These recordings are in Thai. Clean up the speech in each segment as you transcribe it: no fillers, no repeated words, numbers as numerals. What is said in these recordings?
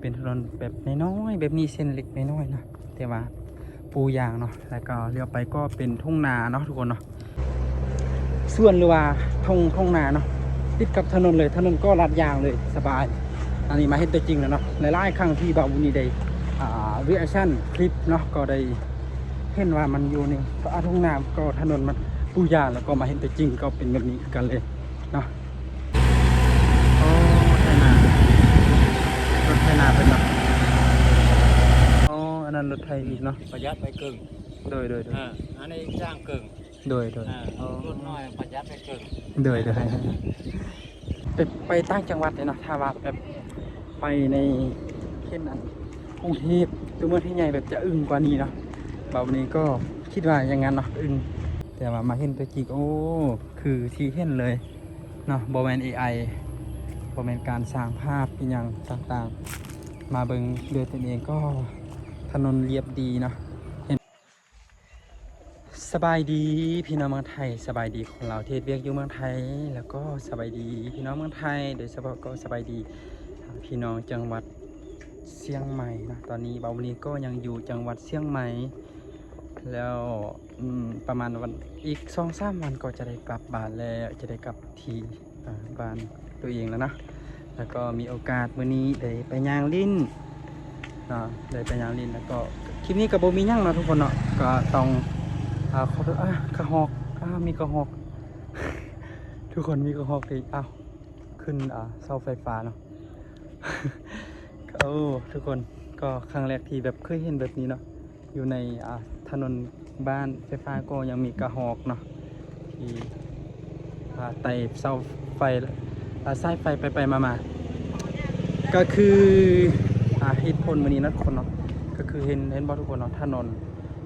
เป็นถนนแบบน้อยๆแบบนี้เส้นเล็กน้อยๆนะแต่ว่าปูยางเนาะแล้วก็เลี้ยวไปก็เป็นทุ่งนาเนาะทุกคนเนาะส่วนหรือว่าทุ่งนาเนาะติดกับถนนเลยถนนก็ลาดยางเลยสบายอันนี้มาเห็นตัวจริงแล้วเนาะหลายๆครั้งที่บ่าวบุญได้รีแอคชั่นคลิปเนาะก็ได้เห็นว่ามันอยู่ในทุ่งนาก็ถนนมันปูยางแล้วก็มาเห็นตัวจริงก็เป็นแบบนี้กันเลยเนาะโอ้ไถนารถไถนาเป็นเนาะอ๋ออันนั้นรถไถอีกเนาะ ประหยัดไปกึ่ง โดยอันนี้จ้างกึ่งโดยรุ่นน้อยประหยัดไปกึ่งไปตั้งจังหวัดเลยเนาะถ้าว่าแบบไปในเช่นนั้นกรุงเทพตัวเมืองที่ใหญ่แบบจะอึ้งกว่านี้เนาะแบบนี้ก็คิดว่าอย่างนั้นเนาะอึ้งแต่ว่ามาเห็นตัวจริงโอ้คือที่เห็นเลยเนาะบอแมน AI บอแมนการสร้างภาพเป็นอย่างต่างๆมาเบิ่งด้วยตัวเองก็ถนนเรียบดีเนาะสบายดีพี่น้องเมืองไทยสบายดีของเราเทศเวียกอยู่เมืองไทยแล้วก็สบายดีพี่น้องเมืองไทยโดยเฉพาะก็สบายดีพี่น้องจังหวัดเชียงใหม่นะตอนนี้บ่าววันนี้ก็ยังอยู่จังหวัดเชียงใหม่แล้วประมาณวันอีก2-3 วันก็จะได้กลับบ้านแล้วจะได้กลับที่บ้านตัวเองแล้วนะแล้วก็มีโอกาสมื้อนี้ได้ไปย่างลิ้นได้ไปย่างลิ้นแล้วก็คลิปนี้กับโบมีย่างนะทุกคนเนาะก็ต้องขอโทษกระหอกมีกระหอก ทุกคนมีกระหอกเลยขึ้นเสาไฟฟ้าเนาะ โอ้ทุกคนก็ครั้งแรกที่แบบเคยเห็นแบบนี้เนาะอยู่ในถนนบ้านไฟฟ้าก็ยังมีกระหอกเนาะที่ไต่เสาไฟสายไฟไปมาก็คือเหตุผลวันนี้นะทุกคนเนาะก็คือเห็นบ่ทุกคนเนาะถนน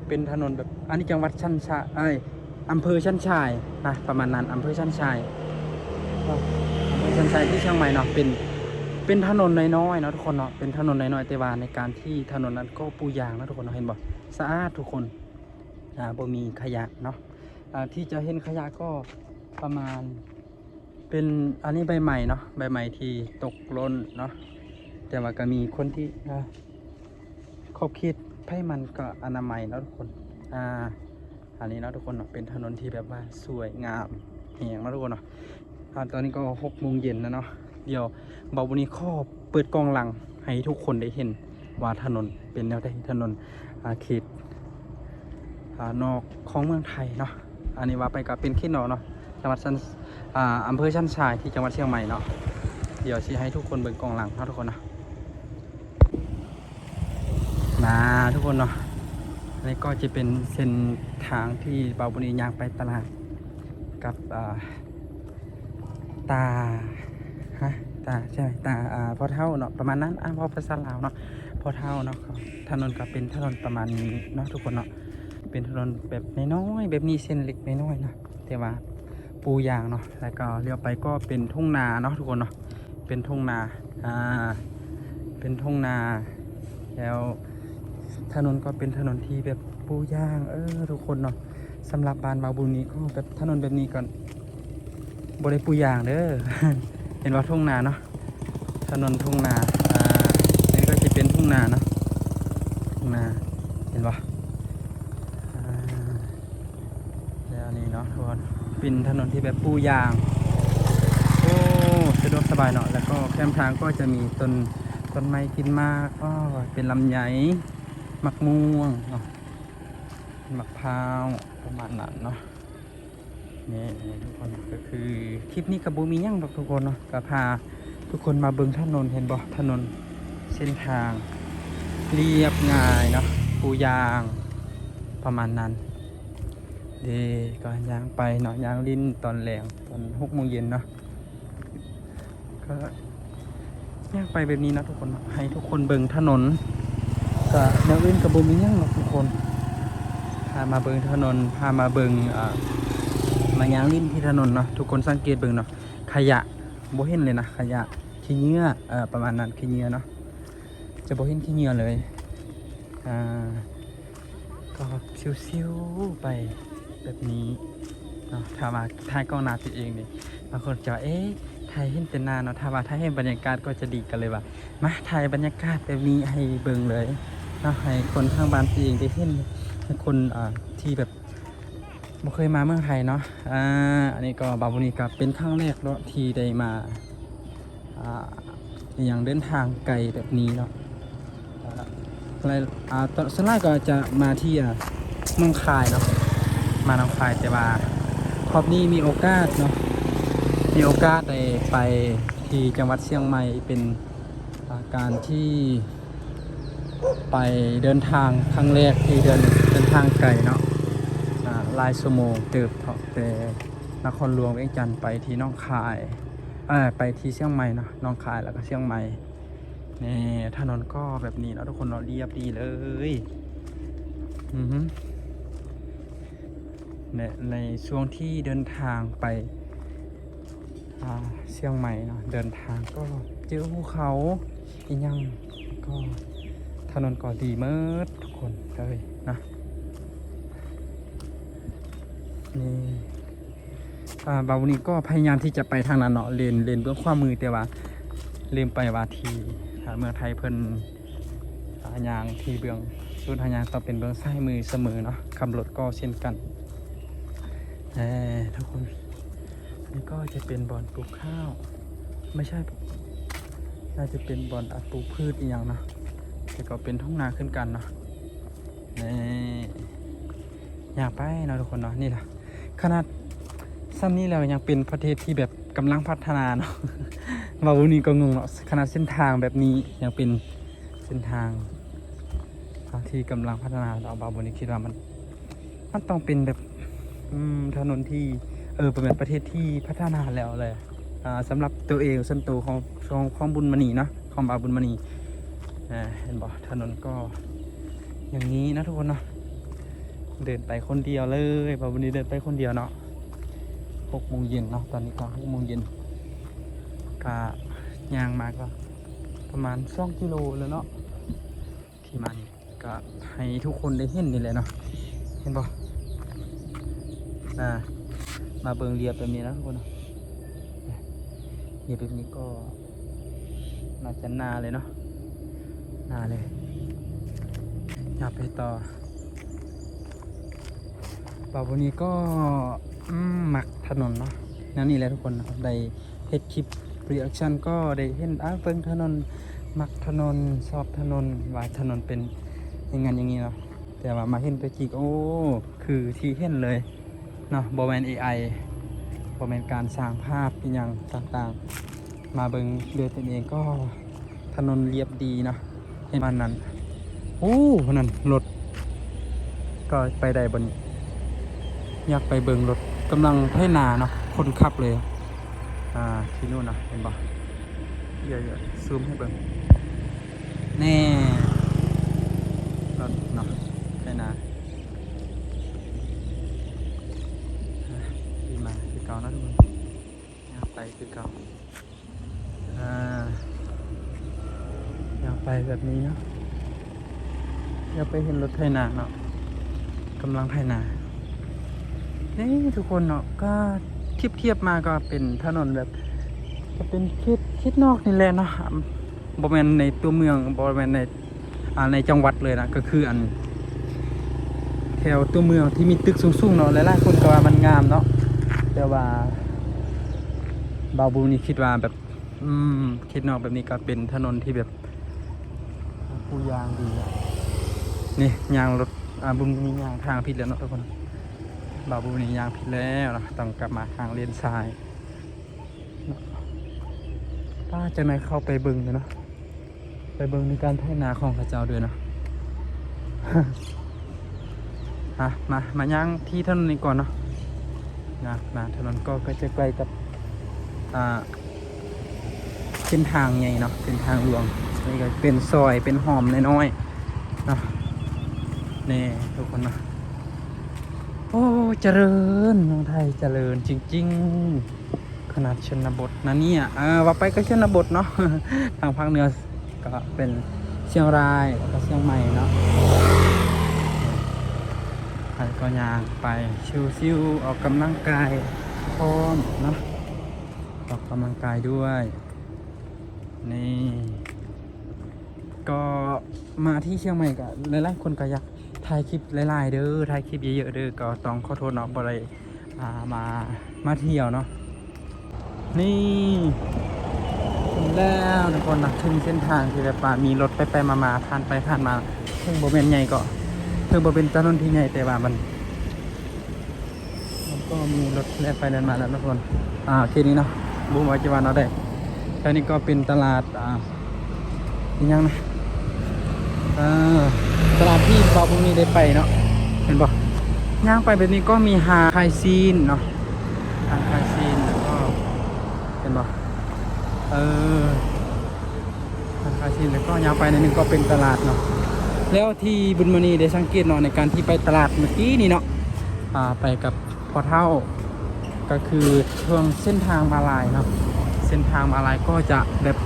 เป็นถนนแบบอันนี้จังหวัดชันชายอำเภอชันชายนะประมาณนั้นอำเภอชันชายอำเภอชันชายที่เชียงใหม่เนาะเป็นถนนน้อยๆเนาะทุกคนเนาะเป็นถนนน้อยๆแต่ว่าในการที่ถนนนั้นก็ปูยางนะทุกคนเนาะเห็นบ่สะอาดทุกคนบ่มีขยะเนาะที่จะเห็นขยะก็ประมาณเป็นอันนี้ใบใหม่เนาะใบใหม่ที่ตกหล่นเนาะแต่ว่าก็มีคนที่ขอบเขตให้มันก็อนามัยแล้วทุกคนอันนี้นะทุกคนเนาะเป็นถนนที่แบบว่าสวยงามเหี่ยงนะทุกคนเนาะตอนนี้ก็6 โมงเย็นแล้วเนาะเดี๋ยวบ่าววันนี้ข้อเปิดกล้องหลังให้ทุกคนได้เห็นว่าถนนเป็นแนวใดถนนเขตนอกของเมืองไทยเนาะอันนี้ว่าไปกับเป็นเขตนอกเนาะจังหวัดอำเภอชันชายที่จังหวัดเชียงใหม่เนาะเดี๋ยวชี้ให้ทุกคนเปิดกล้องหลังนะทุกคนนะมาทุกคนเนาะนี่ก็จะเป็นเส้นทางที่บ่าวบุญย่างไปตลาดกับตาใช่ตาพ่อเท่าเนาะประมาณนั้นพอภาษาลาวเนาะพ่อเท่าเนาะถนนก็เป็นถนนประมาณนี้เนาะทุกคนเนาะเป็นถนนแบบน้อยๆแบบนี้เส้นเล็กน้อยๆนะแต่ว่าปูยางเนาะแล้วก็เลี้ยวไปก็เป็นทุ่งนาเนาะทุกคนเนาะเป็นทุ่งนาเป็นทุ่งนาแล้วถนนก็เป็นถนนที่แบบปูยางทุกคนเนาะสำหรับบ้านบ่าวบุญนี้ก็แบบถนนแบบนี้ก่อนบ่ได้ปูยางเด้อ เห็นว่าทุ่งนาเนาะถนนทุ่งนานี่ก็จะเป็นทุ่งนาเนาะทุ่งนาเห็นปะแล้วนี่เนาะทุกคนเป็นถนนที่แบบปูยางโอ้สะดวกสบายเนาะแล้วก็แคมทางก็จะมีต้นไม้กินมากก็เป็นลำไยมะม่วงเนาะมะพร้าวประมาณนั้นเนาะนี่ทุกคนก็คือคลิปนี้กับบูมียั่งแบบทุกคนเนาะก็พาทุกคนมาเบิ่งถนนเห็นบ่ถนนเส้นทางเรียบง่ายเนาะปูยางประมาณนั้นก็ย่างไปเนาะย่างลิ้นตอนแรงตอน6 โมงเย็นเนาะก็ย่างไปแบบนี้นะทุกคนให้ทุกคนเบิ่งถนนก็แนวอื่นกับบูมียั่งหรอกทุกคนพามาเบิ่งถนนพามาเบิ่งมาย่างลิ้นที่ถนนเนาะทุกคนสังเกตเบิ่งเนาะขยะบ่เห็นเลยนะขยะขี้เหงื่อประมาณนั้นขี้เหงื่อเนาะจะบ่เห็นขี้เหงื่อเลยก็ซิวๆไปแบบนี้เนาะถ้ามาถ่ายกล้องหน้าตัวเองนี่บางคนจะถ่ ถ่ายเห็นแต่หนาเนาะถ้าว่าถ่ายเห็นบรรยากาศก็จะดีกันเลยว่ามาถ่ายบรรยากาศแบบนี้ให้เบิ่งเลยเนาะให้คนทางบ้านเองได้เห็นให้คนที่แบบบ่เคยมาเมืองไทยเนาะอันนี้ก็บาบุนีก็เป็นครั้งแรกเนาะที่ได้มาอย่างเดินทางไกลแบบนี้เนาะอะไรตอนส่วนแรกก็จะมาที่หนองคายเนาะมาหนองคายแต่ว่าครอบนี้มีโอกาสเนาะมีโอกาสได้ไปที่จังหวัดเชียงใหม่เป็นการที่ไปเดินทางครั้งแรกที่เดินทางไกลเนาะหลายชั่วโมงเติบเถาะแต่นครหลวงเวียงจันทร์ไปที่หนองคายไปที่เชียงใหม่เนาะหนองคายแล้วก็เชียงใหม่นี่ถนนก็แบบนี้เนาะทุกคนเนาะเรียบดีเลยในช่วงที่เดินทางไปเชียงใหม่เนาะเดินทางก็เจอภูเขาอีกยังก็ถนนก็ดีเมิดทุกคนเลยนะนี่บาวนี้ก็พยายามที่จะไปทางนั้นเนาะเลนเบื้องขวามือแต่ว่าลืมไปว่าทีเมืองไทยเพิ่นยางที่เบื้องสุดทางยางต้องเป็นเบื้องซ้ายมือเสมอเนาะขับรถก็เช่นกันทุกคนนี่ก็จะเป็นบ่อนปลูกข้าวไม่ใช่น่าจะเป็นบ่อนปลูกพืชอีกอย่างนะแต่ก็เป็นทุ่งนาขึ้นกันเนาะนี่อยากไปเนาะทุกคนเนาะนี่แหละขนาดซ้ำนี้แล้วยังเป็นประเทศที่แบบกำลังพัฒนาเนาะบาวนี้ก็งงเนาะขนาดเส้นทางแบบนี้ยังเป็นเส้นทางที่กำลังพัฒนาเราบาวนี้คิดว่ามันต้องเป็นแบบถนนที่เป็นประเทศที่พัฒนาแล้วเลยสำหรับตัวเองส่วนตัวของบุญมณีเนาะของบาวบุญมณีเห็นบอกถนนก็อย่างนี้นะทุกคนเนาะเดินไปคนเดียวเลยบาวบุญนี้เดินไปคนเดียวเนาะ6 โมงเย็นเนาะตอนนี้ก็6 โมงเย็นก็ย่างมาก็ประมาณ2 กิโลแล้วเนาะที่มานี่ก็ให้ทุกคนได้เห็นนี่แหละเนาะเห็นบอกมาเบิงเรียบแบบนี้นะทุกคนเรียบแบบนี้ก็น่าจะนาเลยเนาะนาเลยอยากไปต่อวันนี้ก็หมักถนนเนาะนั่นนี่แหละทุกคนนะครับได้เฮ็ดคลิปรีแอคชั่นก็ได้เห็นเบิ่งถนนหมักถนนสอบถนนวายถนนเป็นอย่างงั้นอย่างนี้เนาะแต่ว่ามาเห็นตัวจริงโอ้คือที่เห็นเลยเนาะบ่แม่น AI บ่แม่นการสร้างภาพอีหยังต่างๆมาเบิ่งด้วยตนเองก็ถนนเรียบดีเนาะเห็นมันนั้นโอ้นั่นรถก็ไปได้บนอยากไปเบิ่งรถกำลังให้นาเนาะคนขับเลยที่นู่นนะเห็นปะเยอะๆซูมให้เบิ่งแน่รถเนาะให้นาที่มาคือเก่านะทุกคนอยากไปคือเก่าอยากไปแบบนี้เนาะอยากไปเห็นรถไถนาเนาะกำลังไถนานี่ทุกคนเนาะก็เทียบมาก็เป็นถนนแบบจะเป็นเขตนอกนี่แหละเนาะบริเวณในตัวเมืองบริเวณในจังหวัดเลยนะก็คือแถวตัวเมืองที่มีตึกสูงๆเนาะหลายๆคนก็ว่ามันงามเนาะแต่ว่าบาวบูนี่คิดว่าแบบเขตนอกแบบนี้ก็เป็นถนนที่แบบปูยางดีนี่ยางรถบุญมียางทางผิดแล้วเนาะทุกคนบาวบูนี่ยางผิดแล้วนะต้องกลับมาทางเลนซ้ายป้าจะไม่เข้าไปเบิ่งเลยเนาะไปเบิ่งในการไถนาของพระเจ้าด้วยเนาะ มาย่างที่ถนนนี้ก่อนเนาะมาถนนก็จะใกล้กับเส้นทางไงเนาะเป็นทางหลวงนี่ก็เป็นซอยเป็นหอมน้อยๆเนาะนี่ทุกคนเนาะโอ้เจริญเมืองไทยเจริญจริงๆขนาดชนบทนะเนี่ยว่าไปก็ชนบทเนาะ ทางภาคเหนือก็เป็นเชียงรายแล้วก็เชียงใหม่เนาะไปก็ย่างไปชิวๆออกกำลังกายพร้อมเนาะ ออกกำลังกายด้วยนี่ก็มาที่เชียงใหม่ก็หลายๆคนก็อยากถ่ายคลิปหลายๆเด้อถ่ายคลิปเยอะๆเด้อก็ต้องขอโทษเนาะบ่ได้มาเที่ยวเนาะนี่ถึงแล้วทุกคนนะถึงเส้นทางที่แบบว่ามีรถไปมาผ่านไปผ่านมาเพิ่งบ่แม่นใหญ่ก็เพิ่งบ่เป็นถนนที่ใหญ่แต่ว่ามันก็มีรถแล่นไปเดินมาแล้วทุกคนโอเคนี้เนาะบุ้มไว้จีวันเอาได้แล้วนี่ก็เป็นตลาดนี่ยังนะตลาดที่เราพรุ่งนี้ได้ไปเนาะเห็นปะย่างไปแบบนี้ก็มีหาดไฮซีนเนาะหาดไฮซีนแล้วก็เห็นปะหาดไฮซีนแล้วก็ย่างไปในนึงก็เป็นตลาดเนาะแล้วที่บุญมณีได้สังเกตเนาะในการที่ไปตลาดเมื่อกี้นี่เนาะไปกับพ่อเฒ่าก็คือช่วงเส้นทางมาลายเนาะเส้นทางมาลายก็จะแบบ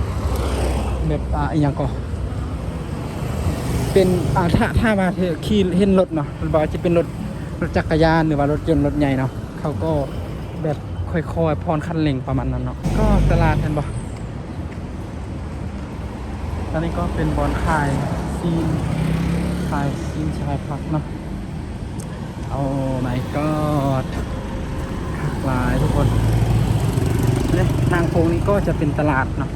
อย่างก็เป็นถ้ามาขี่เห็นรถเนาะมันบอกจะเป็นรถจักรยานหรือว่ารถยนต์รถใหญ่เนาะเขาก็แบบค่อยๆพรคันเร่งประมาณนั้นเนาะก็ตลาดเห็นบ่ตอนนี้ก็เป็นบอนขายซีนชายพักเนาะโอ้ my god หลายทุกคนเนี่ยทางโค้งนี้ก็จะเป็นตลาดเนาะ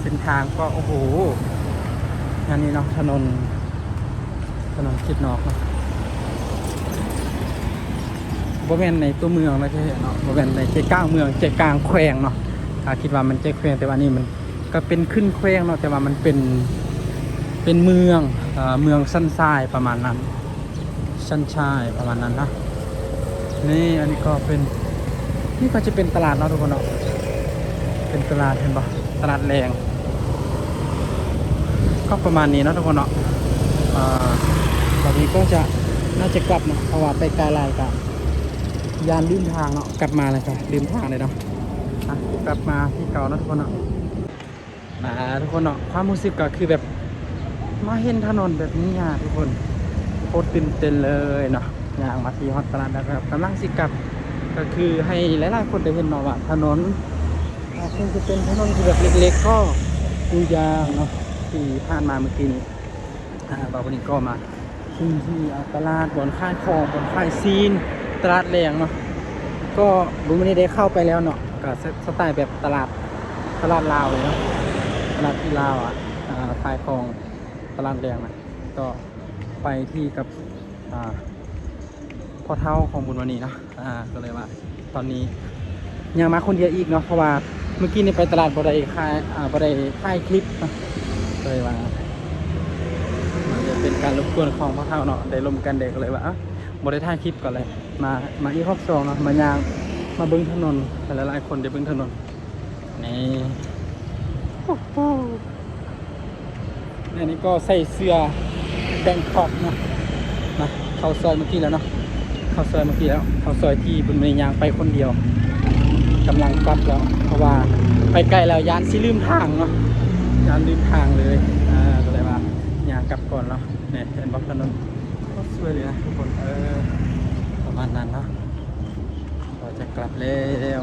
เส้นทางก็โอ้โหงานนี้เนาะถนนคิดนอกเนาะบริเวณในตัวเมืองนะใช่เนาะบริเวณในใจกลางเมืองใจกลางแขวงเนาะคิดว่ามันใจแขวงแต่ว่านี่มันก็เป็นขึ้นแขวงเนาะแต่ว่ามันเป็นเมืองสั้นทรายประมาณนั้นสั้นชายประมาณนั้นนะนี่อันนี้ก็เป็นนี่ก็จะเป็นตลาดเนาะทุกคนเนาะเป็นตลาดเห็นปะตลาดแรงก็ประมาณนี้เนาะทุกคนเนาะตอนนี้ก็จะน่าจะกลับเนาะเพราะว่าไปไกลลายกับยานลืมทางเนาะกลับมาเลยค่ะลืมทางเลยเนาะกลับมาที่เก่าเนาะทุกคนเนาะทุกคนเนาะความรู้สึกก็คือแบบมาเห็นถนนแบบนี้อ่ะทุกคนโคตรตื่นเต้นเลยเนาะอย่างมาที่ฮอตตลาดนะครับกำลังสิกลับก็คือให้หลายๆคนได้เห็นเนาะว่าถนนคงจะเป็นถนนที่แบบเล็กๆก็ดูยางเนาะที่ผ่านมาเมื่อกี้นี้วันนี้ก็มาที่ตลาดบอนค่ายของบอนค่ายซีนตลาดแรงเนาะก็บุญวันนี้ได้เข้าไปแล้วเนาะก็สไตล์แบบตลาดลาวเลยเนาะตลาดที่ลาวค่ายของตลาดแรงนะก็ไปที่กับพ่อเฒ่าของบุญวันนี้เนาะก็เลยว่าตอนนี้ยังมาคนเดียวอีกเนาะเพราะว่าเมื่อกี้นี่ไปตลาดบ่ได้ถ่ายคลิปเนาะเลยว่ามันจะเป็นการรบกวนของพ่อเฒ่าเนาะได้ลมกันเด็กเลยว่าบ่ได้ถ่ายคลิปก่อนเลยมาอีกรอบสองเนาะมาเบิ้งถนนหลายๆคนได้เบิ้งถนนนี่อันนี้ก็ใส่เสื้อแบงคอกเนาะเข้าซอยเมื่อกี้แล้วเนาะเข้าซอยที่บุญมียางไปคนเดียวกำลังกลับแล้วเพราะว่าไปไกลแล้วยานสิลืมทางเนาะยานลืมทางเลยก็เลยว่ายางกลับก่อนเนาะเนี่ยเห็นบล็อกถนนก็สวยเลยนะทุกคนประมาณนั้นเนาะเราจะกลับแล้ว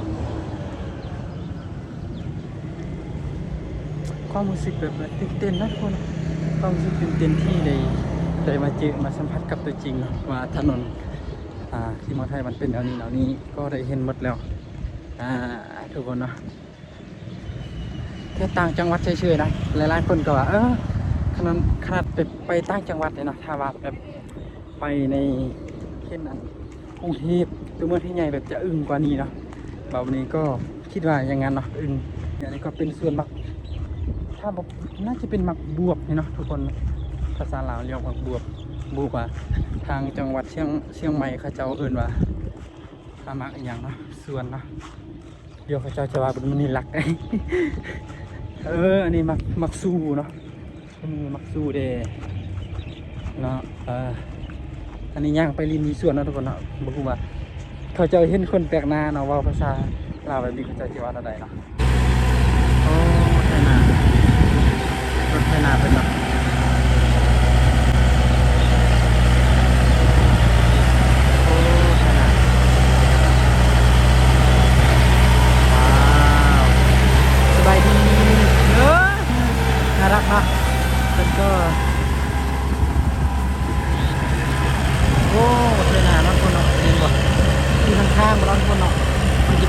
ความรู้สึกแบบตื่นเต้นนะทุกคนความรู้สึกตื่นเต้นที่ได้มาเจอมาสัมผัสกับตัวจริงเนาะว่าถนนที่มอไทยมันเป็นแนวนี้ก็ได้เห็นหมดแล้วทุกคนเนาะแค่ต่างจังหวัดเฉยๆนะหลายๆคนก็ว่าขนาดไปต่างจังหวัดเลยเนาะถ้าว่าแบบไปในเช่นนั้นกรุงเทพตัวเมืองที่ใหญ่แบบจะอึ้งกว่านี้เนาะแบบนี้ก็คิดว่าอย่างนั้นเนาะอึ้งอย่างนี้ก็เป็นส่วนมักถ้าบอกน่าจะเป็นมักบวบเนาะทุกคนภาษาลาวเรียกมักบวบว่าทางจังหวัดเชียงใหม่เขาเจ้าเอื่นว่าถ้ามักอย่างเนาะส่วนเนาะเดี๋ยวเขาเจ้าจะว่าเป็นมันนี่หลักไงอันนี้มักสู้เนาะมักสู้เด้เนาะอันนี้ย่างไปริมมีส่วนเนาะทุกคนเนาะบอกว่าเขาเจ้าเห็นคนแปลกหน้าเนาะว่าภาษาลาวแบบนี้เขาเจ้าจะว่าอะไรเนาะโอ้ไถนารถไถนาเป็นเนาะว้าว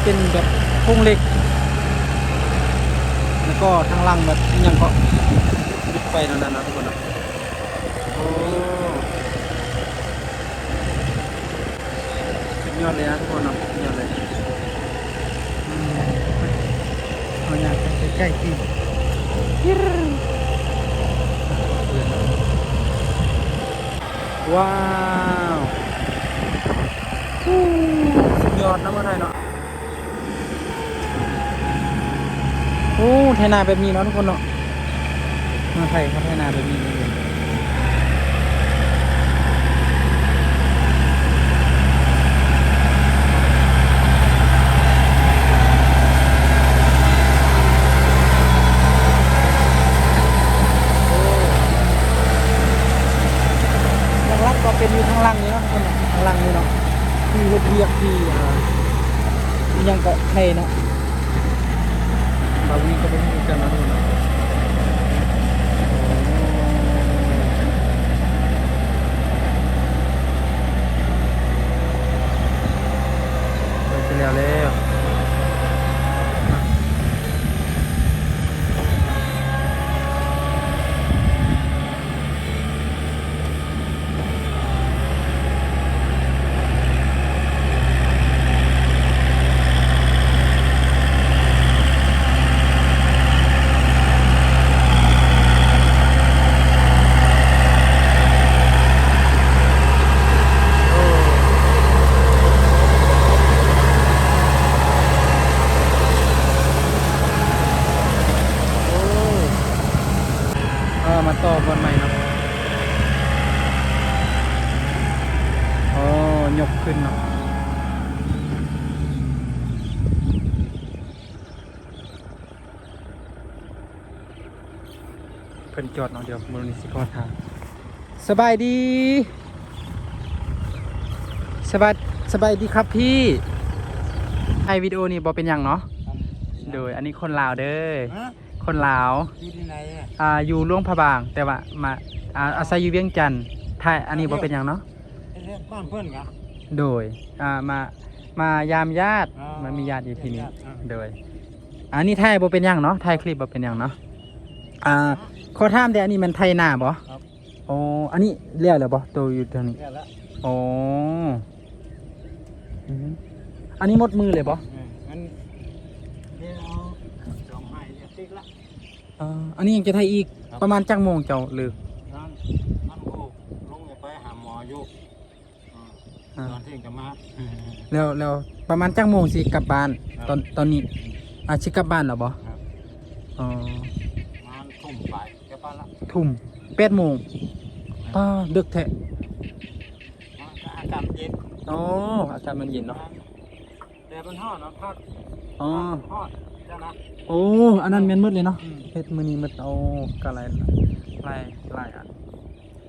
เป็นแบบโครงเหล็กแล้วก็ทางล่างแบบอิหยังก็ยึดไฟนั่นนะทุกคนนะโอ้สุดยอดเลยนะทุกคนเนาะสุดยอดเลยเอาอยากใกล้ๆที่ว้าวสุดยอดนะว่าไทยเนาะโอ้ไทยนาแบบนี้เนาะทุกคนเนาะมาไทยเขาไทยนาแบบนี้เลยหลักๆก็เป็นอยู่ข้างล่างนี้เนาะทุกคนเนาะข้างล่างนี้เนาะที่รถเรียกที่ยังเกาะไทยเนาะบางทีก็เป็นเหมือนกันนะทุกคนเนาะไปแล้วมาต่อบนใหม่เนาะโอ้ยกขึ้นเนาะเพิ่นจอดเนาะเดี๋ยวมูลนิธิก็ทางสบายดีสบายดีครับพี่ไอวิดีโอนี่บอเป็นอย่างเนาะโดยอันนี้คนลาวเด้อคนลาว อยู่ที่ไหนอยู่หลวงพระบางแต่ว่ามาอาศัยอยู่เวียงจันทน์ไทยอันนี้บ่เป็นหยังเนาะ บ้านเพื่อนกัน โดยมายามญาติมันมีญาติอยู่ที่นี่โดยอันนี้ไทยบ่เป็นหยังเนาะไทยคลิปบ่เป็นหยังเนาะขอถามแต่อันนี้มันไทยหน้าบ่ครับอ๋ออันนี้เรียกแล้วบ่ตัวอยู่ทางนี้เรียกแล้ว อ๋ออันนี้หมดมือเลยบ่งั้นเดี๋ยวเอาจองให้เนี่ยติ๊กละ อันนี้ยังจะไทยอีกประมาณจักโมงเจ้าหรือนั่นกูลงไปหาหมออยู่ตอนที่จะมา แล้วประมาณจักโมงสิกลับบ้านตอนนี้สิกลับบ้านเหรอบ่อ๋องานทุ่มไปกลับบ้านละทุ่ม8 โมงดึกแท้อากาศเย็นอ๋ออากาศมันเย็นเนาะแต่มันฮ้อนนะพักอ๋อฮ้อนจ้านะโอ้อันนั้นแม่นมืดเลยเนาะเฮ็ดมื้อนี้มืดเอาก็หลายอัน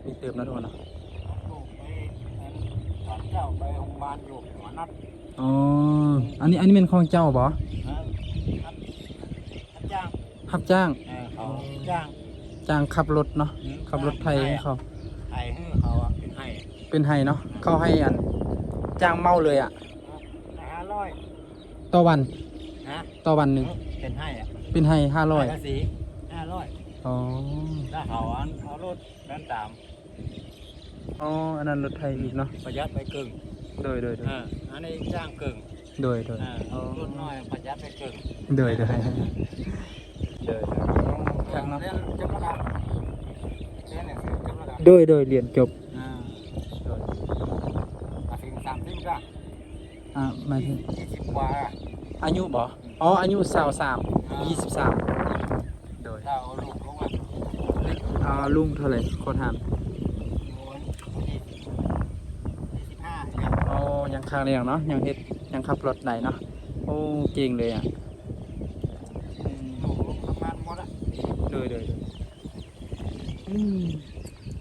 มีเติมนะทุกคนเนาะตอนเจ้าไปโรงพยาบาลอยู่หัวนัดอ๋ออันนี้เป็นของเจ้าบ่รับจ้างเขาจ้างขับรถเนาะขับรถไทยให้เขาให้เขาเป็นให้เนาะเขาให้อันจ้างเมาเลย500ต่อวันหนึ่งเป็นให้500ภาษี500อ๋อถ้าเขาเอารถเดินตามอ๋ออันนั้นรถไทยอีกเนาะประหยัดไปกึ่งโดยอันนี้จ้างกึ่งโดยรถน้อยประหยัดไปกึ่งโดยจังเนาะโดยเรียนจบถึง30ก็มาถึง20กว่าอายุบ่อายุ23โดยถ้าเอาลูกลงลุงเท่าไหร่ขอถามยังค้างเรียงเนาะยังเฮ็ดยังขับรถได้เนาะโอ้เก่งเลยอ่ะประมาณหมดอ่ะโดย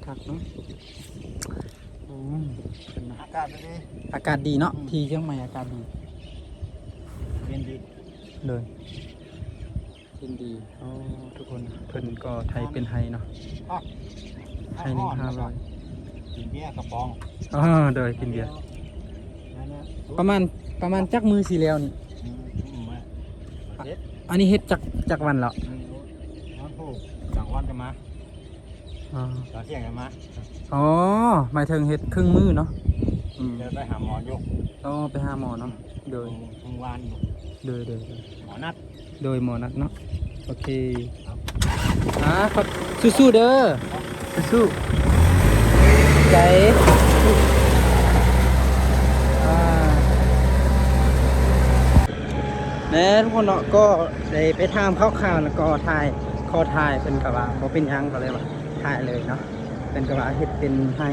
คักเนาะอากาศดีเนาะที่เชียงใหม่อากาศดีเย็นดีเลยเย็นดีทุกคนเพิ่นก็ไทยเป็นไฮเนาะไทย1,500กินเบียร์กระป๋องโดยกินเบียร์ประมาณจักมือสีแล้วนี่ เฮ็ด อันนี้เฮ็ดจากวันแล้ว มันผูกจังวันจะมา อ๋อ ตอนเที่ยงจะมา อ๋อหมายถึงเฮ็ดครึ่งมื้อเนาะอืม เดินไปหาหมออยู่ อ๋อไปหาหมอเนาะโดย ทุ่งวานอยู่ โดย หมอนัด โดยหมอนัดเนาะโอเคครับสู้ๆเด้อสู้ๆใจแน่ทุกคนเนาะก็ได้ไปทำข่าวๆแล้วก็ถ่ายเป็นกระบะบ่เป็นหยังก็เลยว่าถ่ายเลยเนาะเป็นกระบะเฮ็ดเป็นให้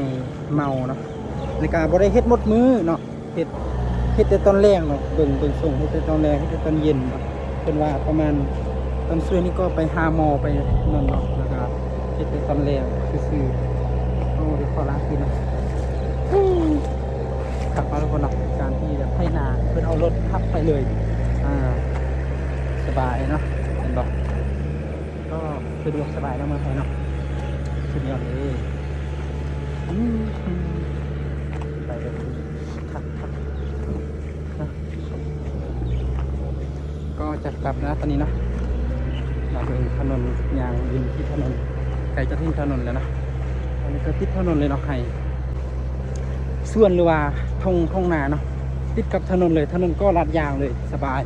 เมาเนาะในการบ่ได้เฮ็ดหมดมือเนาะเฮ็ดแต่ตอนแรงเนาะเบิ่งส่งเฮ็ดแต่ตอนแรงเฮ็ดแต่ตอนเย็นเนาะเป็นว่าประมาณตอนช่วยนี่ก็ไปหาหมอไปนั่นเนาะแล้วก็เฮ็ดแต่ตอนแรงซื่อๆโอ้เดี๋ยวขอล้างกินเนาะขับมาทุกคนเนาะการที่แบบให้นาเพิ่นเอารถขับไปเลยสบายเนาะเห็นบอกก็สะดวกสบายแล้วมาไทยเนาะสุดยอดเลยไปเลยทักนะก็จะกลับนะตอนนี้เนาะเราเป็นถนนยางริมที่ถนนไกลจะทิ้งถนนแล้วนะตอนนี้ก็ติดถนนเลยเนาะไห้ส่วนหรือว่าทงนาเนาะติดกับถนนเลยถนนก็ลาดยางเลยสบาย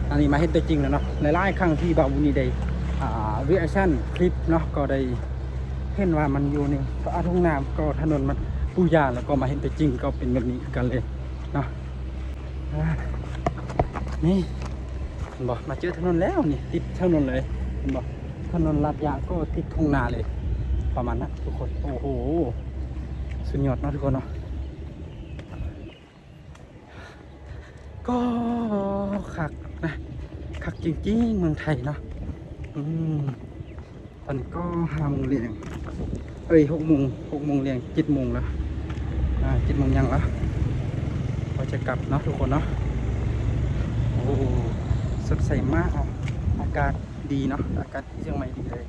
อันนี้มาเห็นตัวจริงแล้วเนาะหลายๆครั้งที่บ่าวบุญได้รีแอคชั่นคลิปเนาะก็ได้เห็นว่ามันอยู่ในทุ่งนาก็ถนนมันปูยางแล้วก็มาเห็นตัวจริงก็เป็นแบบนี้กันเลยเนาะนี่เห็นบอกมาเจอถนนแล้วนี่ติดถนนเลยเห็นบอกถนนลาดยางก็ติดทุ่งนาเลยประมาณนั้นทุกคนโอ้โหสุดยอดเนาะทุกคนเนาะก็คักนะคักจริงๆเมืองไทยเนาะตอนนี้ก็5 โมงเรียง6 โมงเรียง7 โมงแล้ว7 โมงยังแล้วเราจะกลับเนาะทุกคนเนาะโอ้สดใสมากอากาศดีเนาะอากาศที่เชียงใหม่ดีเลย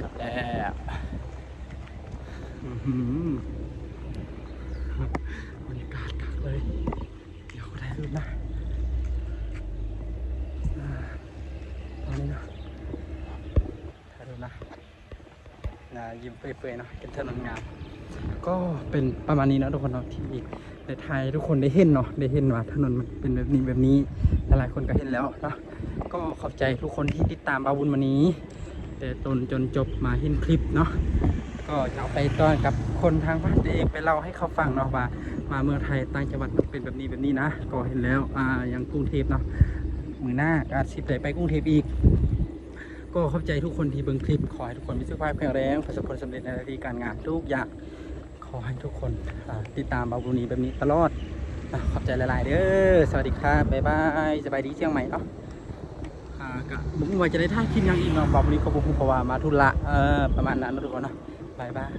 กลับแล้วบรรยากาศคักเลยเดี๋ยวได้รูปนะตอนนี้เนาะถ่ายรูปนะยิ้มเปื่อยๆเนาะเป็นถนนงามก็เป็นประมาณนี้นะทุกคนเนาะที่ในไทยทุกคนได้เห็นเนาะได้เห็นว่าถนนมันเป็นแบบนี้หลายคนก็เห็นแล้วเนาะก็ขอบใจทุกคนที่ติดตามบาวุญวันนี้แต่ต้นจนจบมาเห็นคลิปเนาะก็จะเอาไปต้อนกับคนทางบ้านตัวเองไปเล่าให้เขาฟังเนาะว่ามาเมืองไทยต่างจังหวัดเป็นแบบนี้นะก็เห็นแล้วอย่างกรุงเทพเนาะมือหน้าการสิบได้ไปกรุงเทพอีกก็ขอบใจทุกคนที่เบิ่งคลิปขอให้ทุกคนมีสุขภาพแข็งแรงประสบผลสำเร็จในหน้าที่การงานทุกอย่างขอให้ทุกคนติดตามบาวุญแบบนี้ตลอดขอบใจหลายๆเด้อสวัสดีครับบ๊ายบายสบายดีเชียงใหม่เนาะก็บุ้งไว้จะได้ท่าคลิปยังอีกเนาะบาวุญก็บุ้งเพราะว่ามาทุระประมาณนั้นนะทุกคนเนาะบ๊ายบาย